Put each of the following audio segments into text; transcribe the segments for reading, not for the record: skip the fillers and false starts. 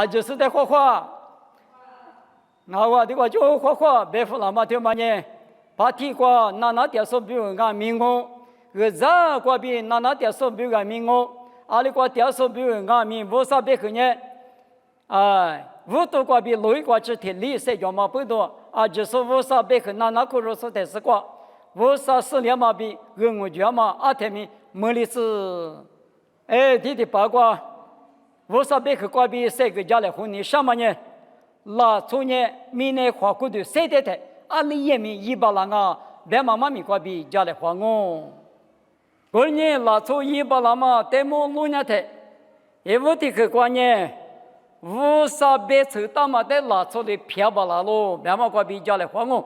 就是在画画。我的话就画画，别胡那么多嘛呢。把提过那点手表俺民我，这过比那点手表俺民我，阿里过点手表俺民无啥别个呢？无多过比累过只天理谁叫嘛不多就是无啥别个那个如说的是过，无啥事了嘛比我觉嘛天民没理是，弟八卦，无啥别个过比谁个家来婚礼什么呢？那从年明年花过的谁的？你也明一把人啊，别妈妈咪过比家来花我。过年那从一把人嘛，得么路年的，我的个过年，无啥别抽大嘛的那从的漂把那喽，别妈过比家来花我。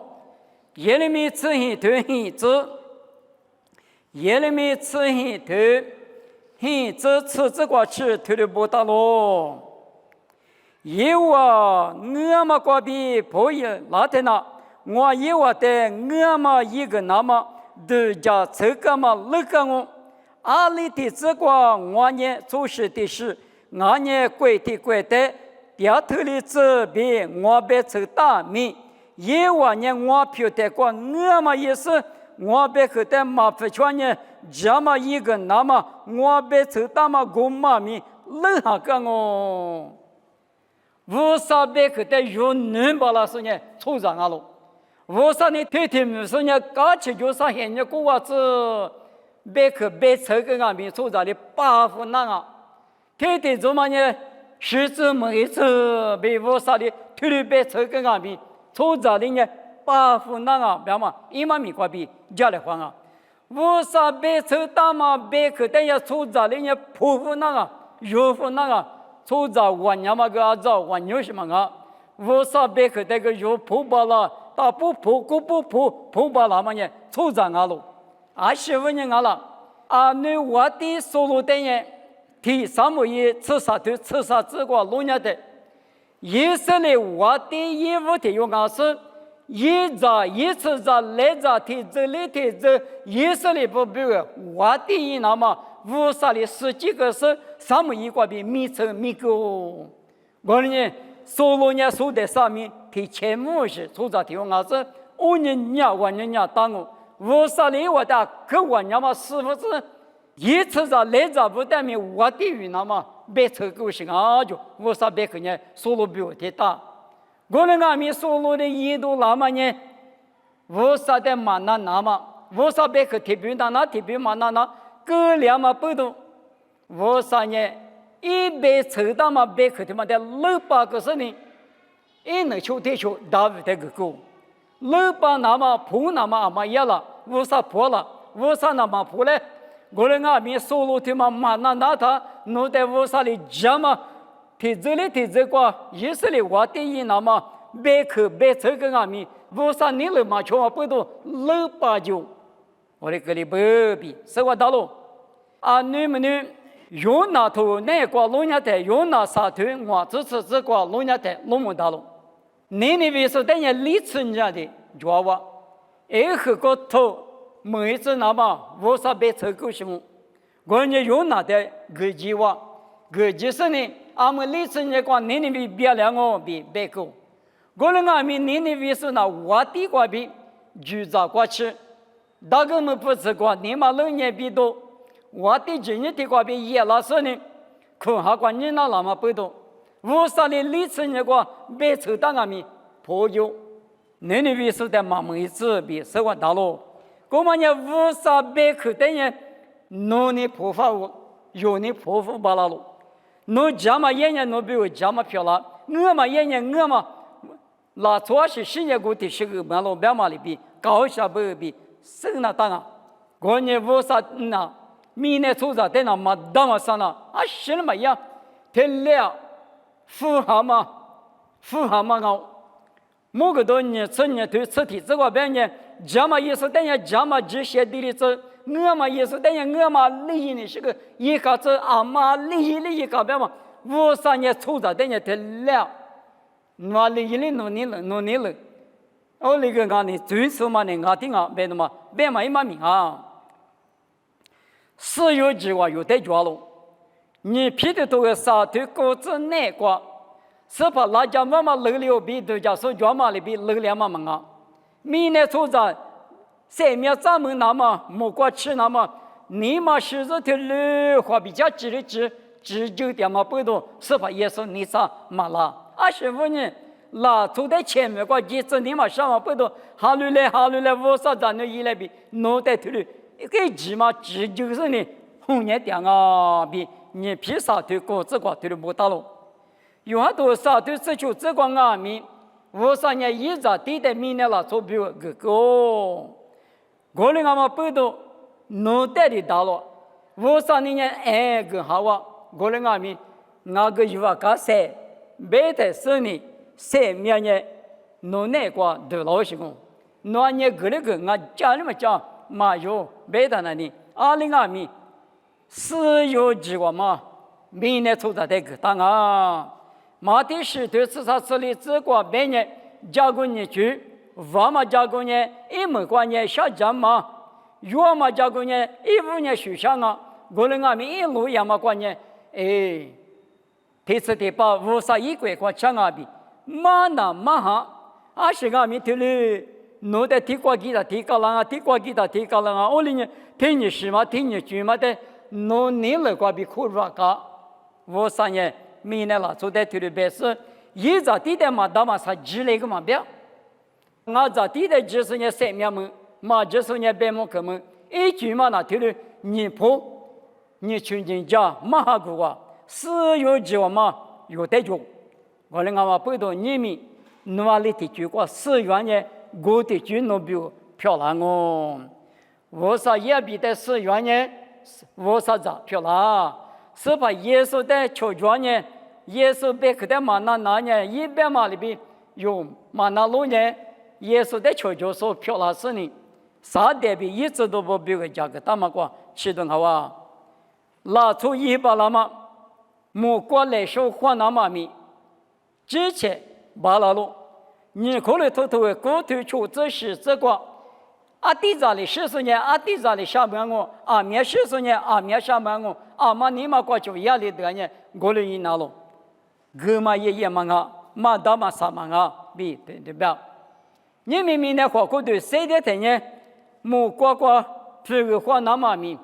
夜里面吃很多很子，夜里面吃很多很子吃这个吃头的不大喽。有我嘛过比不一那的那。我以为的我嘛一个那么都叫这个嘛那个我，阿里的这个我呢做事的事，我呢规的规的，掉头的这边我别走大米，因为呢我表的过我嘛也是我别和的马不全呢，这么一个那么我别走大嘛公嘛米那个我，无啥别和的有能把那是呢出上啊喽。我说你天天没说你搞起就是现在过娃子，别去别车跟俺们出在的八户那啊，天天做嘛呢？十次每次别我说的天天别车跟俺们出在的呢八户那啊，别嘛一万米过比家来还啊，我说别车大嘛别去等下出在的呢破户那啊，弱户那啊，出在万年嘛个阿早万牛什么啊，我说别去那个弱破包了。大不破，古不破，破把那么呢？出在俺路，25年俺了。你我的收入等于提3个月吃啥的，吃啥这个路年的。以色列我的义务的用俺是，一次来提这里提这，以色列不比我的那么无啥的10几个是3个一个比米成米狗，我呢收入呢收在上面。提前50出在提供俺是5年呀5年呀当我50里我的可我娘嘛师傅是一次来不但没我的语那么别车够行啊就50别个呢收入比我的大，我那俺们收入的一度那么呢50的嘛那么50别个提比那提比嘛那各两嘛不多50呢一别车大嘛别个他妈的600个是呢。那秋天秋大雨的个狗，老板那么破那么阿妈也了，无啥破了，无啥那么破嘞。我们阿边收入他妈那他弄得无啥的家嘛，提这里提这个，以色列我的一那么别去别这个阿边，无啥你了嘛，全不多689，我的个里不比，是我道路你们呢？用那头那个路亚的，用那沙头我支持这个路亚的路门道路。你为是等下理村家的抓我，和个头每次那么无啥别车够什么，我呢用那的个计划，个就是呢，俺们理村家讲你为别两个比别够，我呢俺们你为是那我的个比就咋过去，大个们不是讲你嘛老年比多，我的今年的个比也老是呢，可还管你那么不多。无啥的理村那个别抽到俺们破旧，你为是在马门子比生活道路，我们也无啥别去等于弄你破法物，有你破法巴拉路，弄家嘛爷爷弄比我家嘛漂亮，我嘛爷爷我嘛，那主要是新年过的时候马路别嘛里比高下不比生那当啊，我呢无啥那明年出在在那嘛当嘛上了是那么样，天亮。富豪嘛高，某个多年吃年头吃体这个别人，家嘛也是等于家嘛这些地里走，我嘛也是等于我嘛利益呢是个一个子阿妈利益搞别嘛，50年出在等于天亮，我利益的努力了，我那个俺呢最起码呢俺听啊别的嘛别嘛一码命啊，4月计划有得抓了。你批的都个啥头果子难瓜，是怕拉家妈妈累了比对家说家嘛里比累了嘛嘛啊，明年出在三面咱们那么莫过吃那么，你嘛是这条路话比较直的直就点嘛不多，是怕耶稣你啥嘛啦？25年。那走在前面个一整天嘛，上嘛不多，哈路来，我啥子那一来比脑袋头里一个鸡嘛，鸡就是你红眼点啊，比你皮啥头果子瓜头里不大喽。有很多啥头只求这个阿米，我啥年一直对待明年了，做比我个，我们阿嘛不多，脑袋里大了，我啥年哎个好啊，我们阿米那个有啊个谁，没得生你。三面呢，农内瓜都老些个，那年个那个，俺家里面讲嘛有没得那里，2020年4月几个嘛，明年出在这个当啊，马的石头是啥处理这个每年加工年去，我嘛加工年一门关年下降嘛，月嘛加工年15年续上啊，我们俺们一路也嘛关年，哎，这次的把51块块抢啊比。马那马哈，阿是个米头哩，脑袋提过几大提高了啊，提过几大提高了啊，我哩呢，听你是嘛，听你句嘛的，脑年了个比苦软个，我3年明年了，做在头里白事，一早地的嘛，大嘛啥积累个嘛表，我早地的就是呢3面门，嘛就是呢白门口门，一句嘛那头里你婆，你全家家马哈个话，4月几号嘛有得着。我们阿不到你们努力的结果，4月呢，我的就能比漂亮哦。我说也比的4月呢，我说咋漂亮？是把耶稣的球状呢，耶稣被克的马那呢，100码里边有马那路呢，耶稣的球状说漂亮是呢，啥代表一直都不比个价格大嘛个，启动好啊，拿出100了嘛，莫过来说话那么米。之前巴拉路，你可能偷偷的过头出这是这个，阿弟在里40年，阿弟在里下班我，阿面40年，阿面下班我，阿妈你妈过去压力得呢，我了一拿了，哥嘛也嘛啊，嘛大嘛啥嘛啊，比对吧？你明明的话过头谁的天呢？莫呱呱这个话那么明，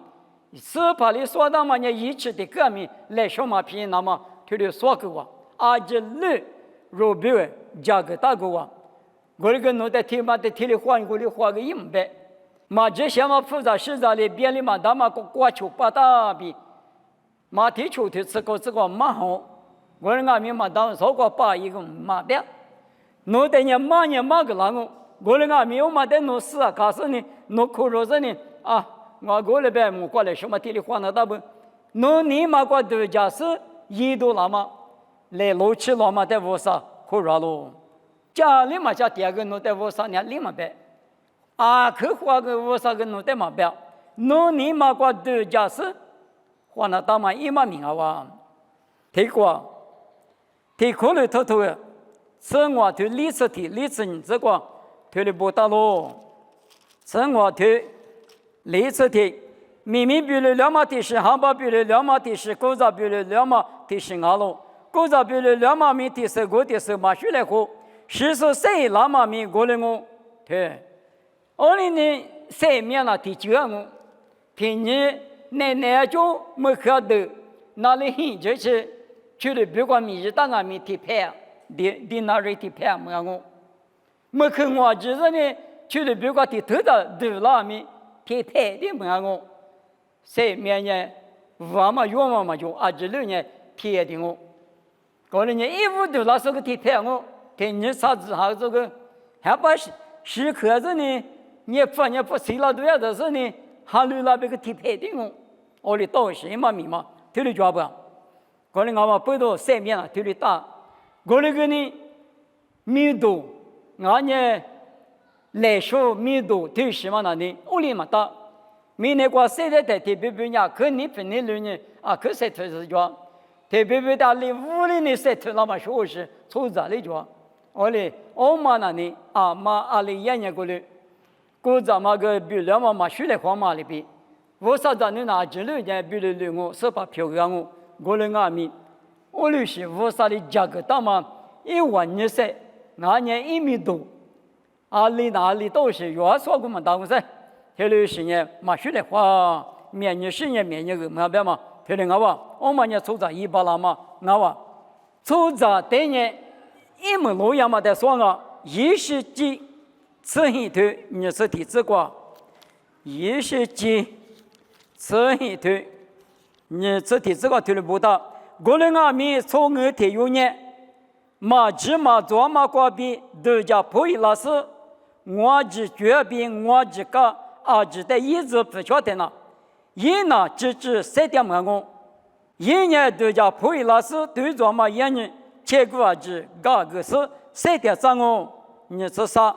是怕你说那么呢一起的革命来什么拼那么，他就说个话，阿这路。若比为价格大个话，我那个脑袋天嘛的天里换过来花个100，嘛这些嘛复杂实在的便利嘛，大嘛个过去把大比，嘛提出的这个嘛好，我那俺们嘛当说过把一个嘛的，脑袋呢嘛个啷个，我那俺们有嘛的弄死啊，告诉你弄苦肉子呢啊，我过来呗，我过来什么天里换了大不，弄你嘛个度假是1度了嘛。来楼起老嘛在屋上可热喽，家里嘛家第二个弄在屋上呢，立马白，啊，客户个屋上个弄在嘛白，弄你嘛个度假是，换了大嘛一嘛名啊哇，提过，提过了偷偷的，生活头历史题，历史你这个推的不大喽，生活头历史题，明明比了2码题是，汉堡比了2码题是，狗杂比了2码题是啊喽。狗杂比了2码米的是我的是马修来喝，14岁2码米过来我，对，20年3面了的9我，平年奶就没喝的，哪里很就是去了别个米当俺米的牌，的哪里的牌没我，没看我就是呢去了别个的头的拉米的牌的没我，3面呢我嘛用嘛就26年贴的我。过了年1、5度那时候提牌我，听你啥子好这个，还把时刻子呢，你不谁了都要的是呢，还留那边个提牌的我里到什么密码，头里抓不，过了我们背到3面了，头里打，过了个呢，密度，俺呢来说密度头什么那呢，我里嘛打，明年过3代提别别伢，可你分的人呢，啊可谁推是抓。特别大里屋里的设施那么说是出杂的着，我嘞我妈那里啊妈阿里爷爷过来，过咱们个比两嘛学来黄马里边，我啥子你拿几年比了我是把票给我，我来俺们，我嘞是我啥的价格大嘛， 120岁，那年1米多，哪里都是越说我们当噻，这里是呢马修的话，免你10年免你个嘛别嘛，这里我们呢出在100了嘛，出在对呢，1门路样嘛在说20几次一头你是体质过，20几次一头你是体质过头了不到，过了米从我体有呢。马芝麻做马瓜比都叫破译老师，我只决定我这个只得一直不确定了，一呢只3点5公，一年都叫破译老师对做马1年，结果只搞个是3点3公，你是啥？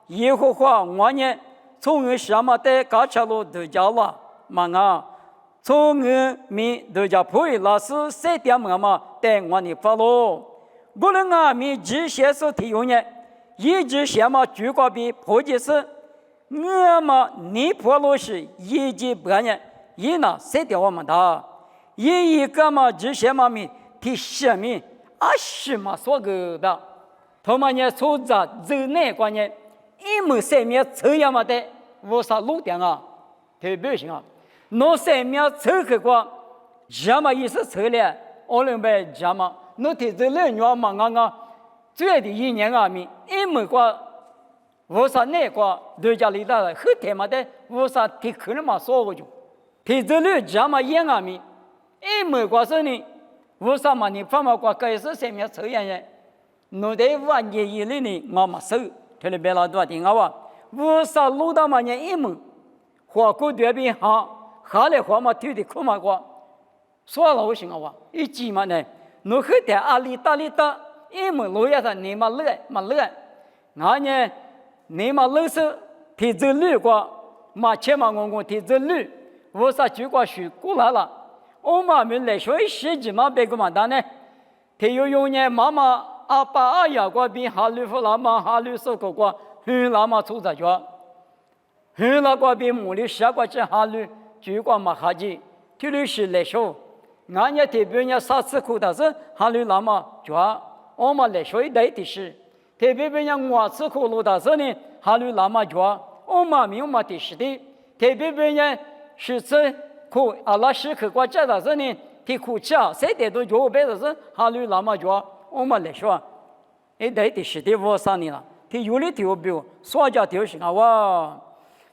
以后话我呢从我什么的高桥路都叫了嘛从我们都叫破译老师3点5嘛，带我呢发喽。无论们这些所提用呢，一直什么主角比破解是，我们尼泊罗是一级半年，一呢3点我们的，一个嘛这些嘛米提什么什么所个的，他们呢所在这内观念，一门3面抽样嘛的，我啥路点特别行那3面抽去过，什么意思抽了？我认为什么？那提这2年嘛最的1年米，一门过，我啥那个对家里的后天嘛的，我啥提可能嘛说过就，提这2年嘛1米，一门过是呢，我啥嘛你放嘛过开始3面抽样的，那得1年以内呢我嘛收，这里别老多听我啥路到嘛呢一门，花过对比下来花嘛推的苦嘛过，说了我行一季嘛呢。侬后头阿里达里达，一门路也是你嘛乐，那呢你嘛乐是提走路过，嘛前嘛我提走路，我啥就过学过来了，我妈们来说10几嘛别个嘛当呢，提有用呢妈妈阿爸阿爷过比哈律夫拉嘛哈律所过过，拉嘛出在家，拉过比母的10过去哈律就过嘛哈ji，提律是来说。俺家特别呢3次苦的是哈律拉嘛抓，我们来说一代的是，特别呢5次苦路的是呢哈律拉嘛抓，我们没有嘛的是的，特别呢10次苦阿拉10口过这的是呢，提苦吃3点多就别的是哈律拉嘛抓，我们来说一代的是的我3年了，提有的提有表，说家提有是我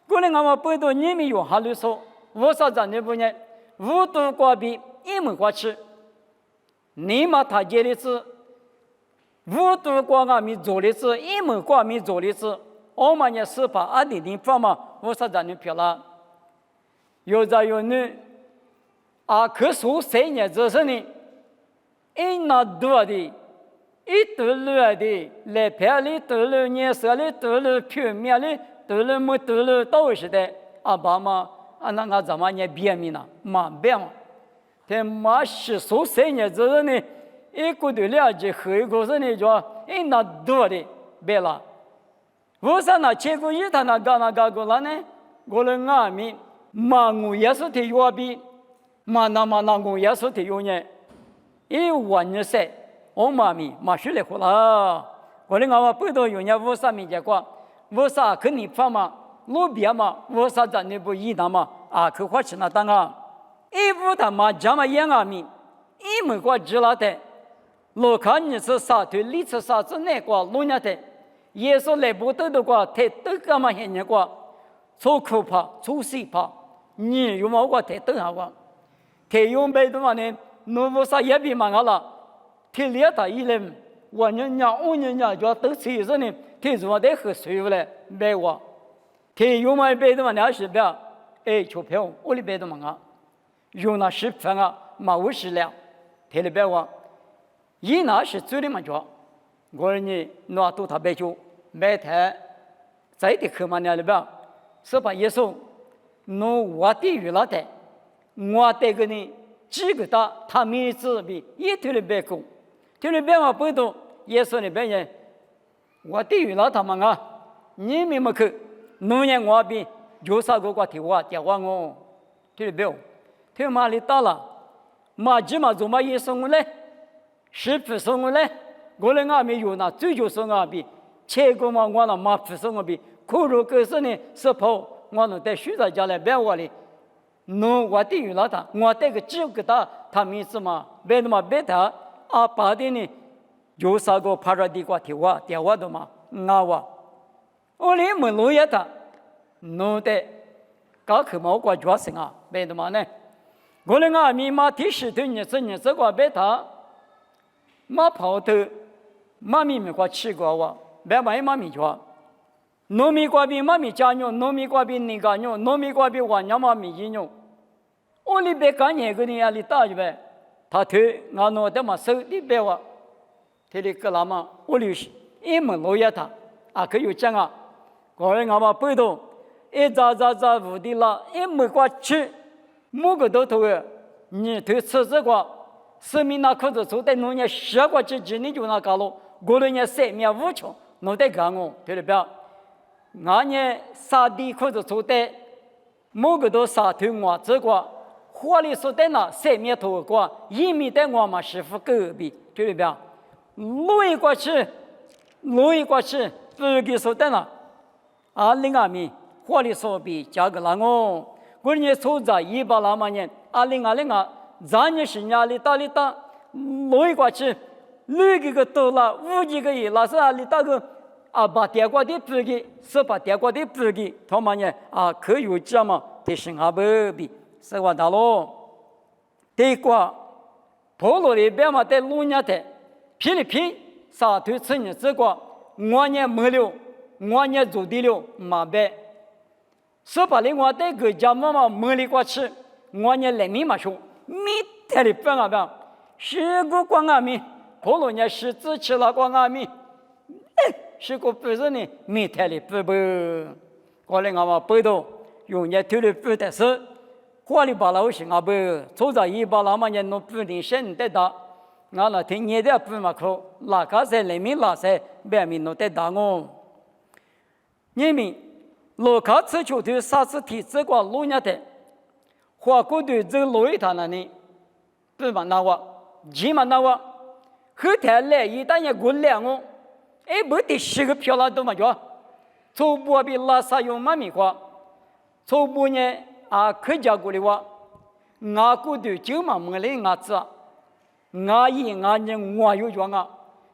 过来我们不多你们有哈律说，我啥子呢不呢？无度过比。一门过去，你嘛他接的是无度过米做的是一门过米做的是，我们也是把2.0方嘛，我说咱们漂亮，有在有女可数3年之后呢，一拿多的，一多了的，来拍里多了，颜色里多了，표면里多了，没多了都是的，爸嘛那个怎么也别米呢，嘛别嘛。但马是数3年之后呢，一个对了解后一个是呢，就那多的别了。我说那结果他那个了呢，我的阿米马我也是提有比，马那我也是提有呢。120岁，我妈咪马学来活了。我的阿不多有呢，我啥没结果，我啥跟你发嘛，路边嘛，我啥在那不一样嘛，可花钱那当一屋他妈这么1米，一门过知了的，我看你是啥对，你是啥子那个路呢的，耶稣来不得的话，他都干嘛现在过，出口怕，出水怕，你有冇过他都好过，他用白的话呢，侬不啥也别忙了，他连他一人，我娘就都吃着呢，他说得喝水了，没我，他用嘛白的话呢是不要，钞票我的白的忙用那10分嘛50两，他的白我，一那是最的嘛着，我呢拿到他白酒，买台，在的客嘛那里边，是把耶稣，侬我的娱乐的，我的个呢几个大，他名字比一头的白狗，头的白我不懂，耶稣的白人，我的娱乐他们你们没去，侬呢我比有啥个提我电话我，头的白。他马里到了，马吉嘛做嘛也送过来，10分送过来，我们阿弥有那追求生阿弥，切个嘛我那马皮生阿弥，可如个是呢是跑，我那在学在家来别我哩，侬我的有那他，我这个只个他名字嘛，别的嘛别他啊，把的呢有啥个帕拉地瓜提瓦调瓦的嘛，那哇，我连门路也他，侬的搞去毛瓜抓生啊，别的嘛呢，我们阿弥马提示对你这个别他。马跑头，马米没过吃过哇，别买马米抓。糯米瓜比马米加牛，糯米瓜比那个牛，糯米瓜比我娘马米一牛。我里边干年个人家里打去呗，他推俺弄的嘛手里边哇，他的个那么我留是一门老爷他，啊可有讲啊，我人俺嘛背动，一扎无的啦，一没瓜吃，每个都头个，你推吃这个。生命那可是做在农业十个之间，你就那搞了，过了年三面无穷，侬得干哦，对了吧？俺年沙地可是做在某个都沙头我这个，火里说在那三面头个，一面在我们师傅隔壁，对了吧？路一过去，不给说在那，啊，另外面火里说比价格难哦，过年收在100那么年，啊，另外。咱也是家里打，路一过去，6个多了，5几个月，那是里打个啊，把电话的补给，是把电话的补给，他们呢啊，可有这么的生活不比，是话大喽。第一个，婆罗里边嘛在路上的，批里批，沙头吃你这个，我呢没了，我呢做的了，马白，是把里我在个家嘛没里过去，我呢来密码说。米太的分啊，是个光阿米，婆罗尼是自吃了光阿米，是个不是呢，米太的分不，过来俺们背到用人头的分的是，花里巴拉行啊不，做在100那么人弄不定身得到，俺那听你的分嘛可，哪个在里面哪些别名弄得到我，你们老卡吃球头啥子体这个路人的。花过对这路一趟那里，不嘛那我，起码那我，后台来一旦也过2哦，哎不得10个票了都嘛叫，初步比拉萨用嘛米花，初步呢啊客家过的话，俺过对就嘛没来俺子，俺人我有叫俺，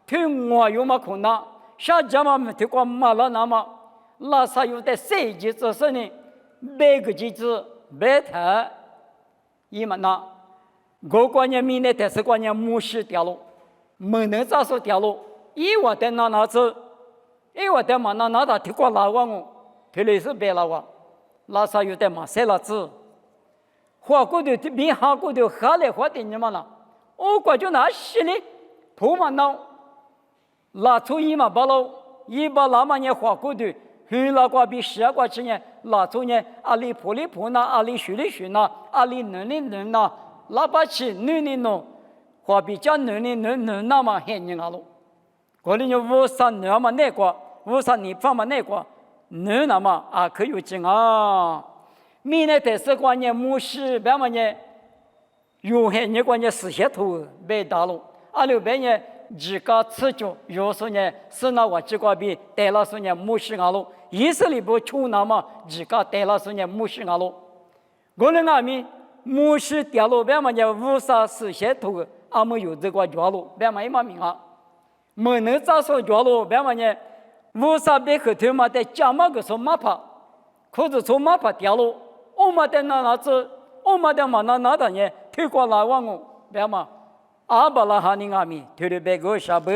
推我有嘛可能，下家嘛没推过马了那么，拉萨有的3级只是呢，8个级子。白台，伊嘛那，我关键明年但是关键木石掉落，没能咋说掉落，伊我在那子，伊我在嘛那他提过拉网哦，提的是白拉网，拉萨有的嘛塞拉子，花过的比韩国的下来花的你嘛那，我感觉那是呢，土嘛那，拉出伊嘛把喽，伊把那么年花过的。黑拉瓜比10瓜之年，拉出呢阿里普那，阿里许那，阿里能那，拉巴起能弄，话比较能那么很人阿路。过年有53那么那个，53年方嘛那个，能那么啊可有劲啊！明年第4关年木是别么呢？有很人关年4些头被打路，阿六别呢。自家吃酒，有时呢是那我这个比带了时呢木是阿路，意思里不穷那么自家带了时呢木是阿路，我们阿米木是掉路别么呢54些头，阿们有这个脚路别么一嘛名啊，没能咋说脚路别么呢50别个头嘛在家嘛个说马爬，可是从马爬掉路，我们在那子，我们在嘛那的呢推过来往哦别么。阿巴拉哈尼阿米，推的别个啥不？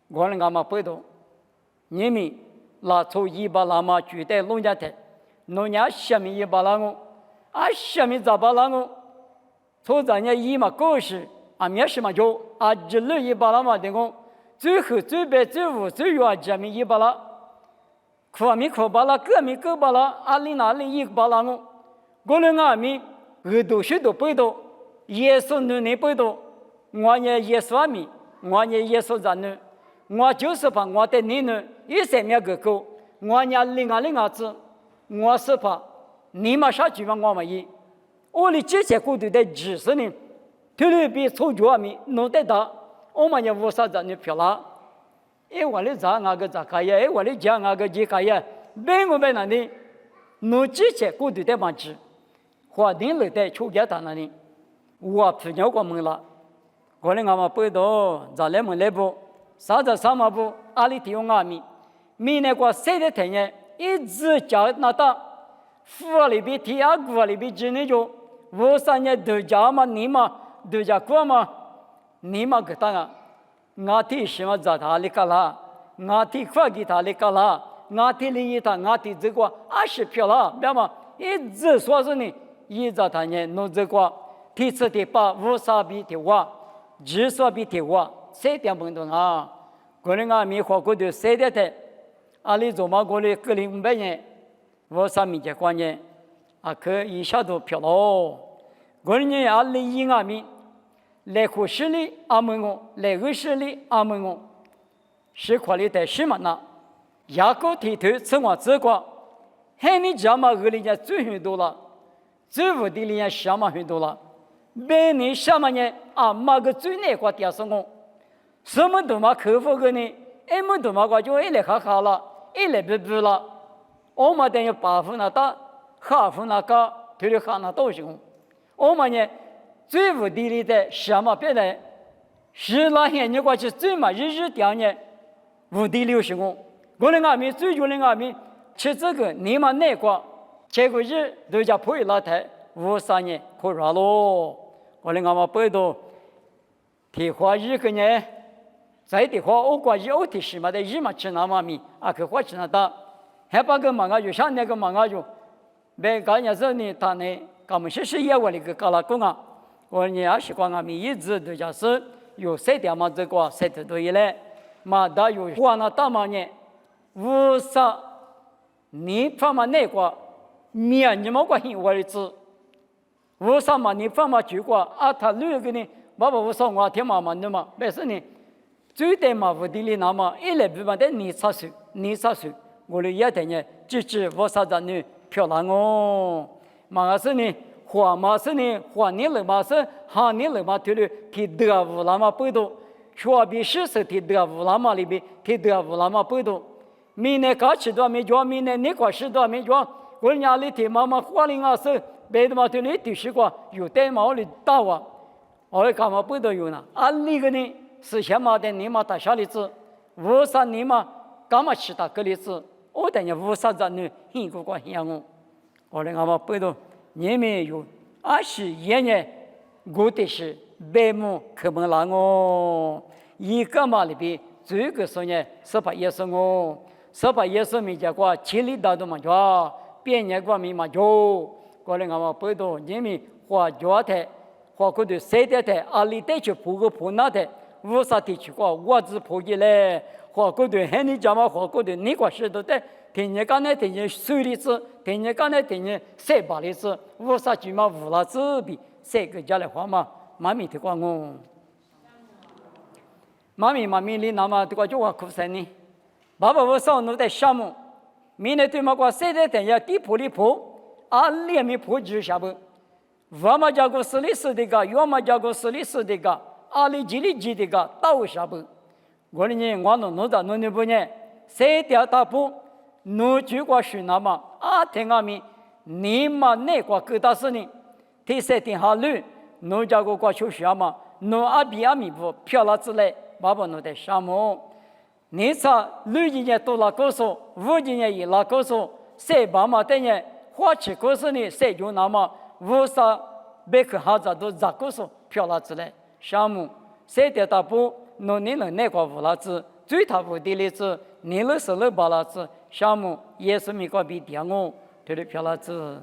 我们阿妈背到，你们拉出100拉嘛，绝对农家的，农家下面100拉我，啊下面咋拉我？从咱家1嘛高时，啊面什么叫啊这路100拉嘛的我，最后最白最无最远下面100拉，可米可巴拉，个米个巴拉，啊里100拉我们阿米耳朵许多背到。耶稣能背到，我也耶稣阿米，我也耶稣咱呢，我就是怕我的你呢，一三面个狗，我也另外子，我是怕你们啥地方我们一，我的这些骨头的知识呢，特别比出脚阿米弄得大，我们也无啥子你漂了，哎，我的咋个咋开呀？哎，我的家个几开呀？别个别那里，侬之前过度的嘛子，华定了的出家他那里，我不鸟过门了，我的俺们背到咱来门来不，啥子什么不，阿里提用阿米，明年过谁的天年，一直叫那到，府里边提阿古里边只能就，我三年都家嘛，你嘛都家过嘛。你嘛个当啊，我提什么在他里干啦？我提快给他里干啦？我提利益他，我提这个20票了，别嘛，一直说是你，一直他呢弄这个，提次提把无啥比提我，只说比提我，3点半钟啊，过年啊米花过的3点的，阿里做嘛过来个0500年，无啥米结关键，啊可一下都票了，过年阿里1啊米。来湖市里阿门我，来二市里阿门我，是块里的什么呢？牙膏剃头吃我这个，喊你家嘛二里家最很多了，最无的里家什么很多了，每年什么呢？啊妈个最难过点是我，什么都嘛克服个呢？哎么都嘛个就一来哈哈了，一来不不了，我们等于8分那大，哈分那个，头里哈那都行，我们呢？最无地理的什么别的，是那些你过去最嘛日日掉呢，无地理是我，我的阿弥最主的阿弥，吃这个你们那个，结果日都叫破那台，53年可热喽，我的阿妈背到，提花日个呢，在的话我过日我提什么的日嘛吃那么米，啊可花吃那大，还把个忙啊就上那个忙啊就，别搞伢子呢他呢，我们是也我那个搞了工啊。我你也习惯我们一直都就是有3点嘛这个3点多以来，嘛da有花那大嘛呢，无啥你方嘛那个面你么个很我的字，无啥嘛你方嘛就个啊他那个呢，爸爸无啥我听妈妈的嘛，但是呢，最点嘛屋里那么一来不嘛的你插手，我的也等呢，就是无啥子呢漂亮哦，嘛是呢。花嘛是呢，花你了嘛是，哈你了嘛对了，提德乌拉嘛背多，说比是提德乌拉嘛里边，提德乌拉嘛背多，明年搞吃多没做，明年你搞吃多没做，我家里提妈妈花里啊是，别的嘛对你丢西瓜，有带嘛我里打我，我干嘛背多有呢？啊那个呢，是先嘛的你嘛打小例子，无啥你嘛干嘛吃打个例子，我等于无啥子呢，很过过很我的干嘛背多。你们有21年，我的是白木开门了哦。一个嘛里边，这个说呢，18也是我，18也是没结果，7里大都嘛叫，别年过没嘛叫，过来俺们背到你们花脚台，花过的3点台，阿里带去铺个铺那台，无啥地区过，我只铺起来，花过的喊你讲嘛，花过的你过是都在。听见刚才听见水里子，听见刚才听见3把里子，无啥句嘛无啦子比3个家来话嘛，妈咪的话我，妈咪里那么这个就我苦生呢，爸爸我上弄在项目，明年对嘛个3点等下地铺里铺，啊里面铺就下不，我嘛叫个4里4的个，要么叫个4里4的个，啊里几里几的个都下不，我的呢我弄到弄的不呢，3点大铺。侬就过是那么啊，听阿咪，你嘛那个疙瘩是呢？第3天下路，侬叫个过去学嘛，侬阿比阿咪不漂了之类，爸爸侬在什么？你查6几年都拉高手，5几年也拉高手，3爸妈等年花起高手呢，3就那么5啥别个哈子都咋高手漂了之类，什么？3点大步，侬你能那个无啦子，最大步的例子，你那是2把啦子。项目也是美国比点我，对的漂亮子。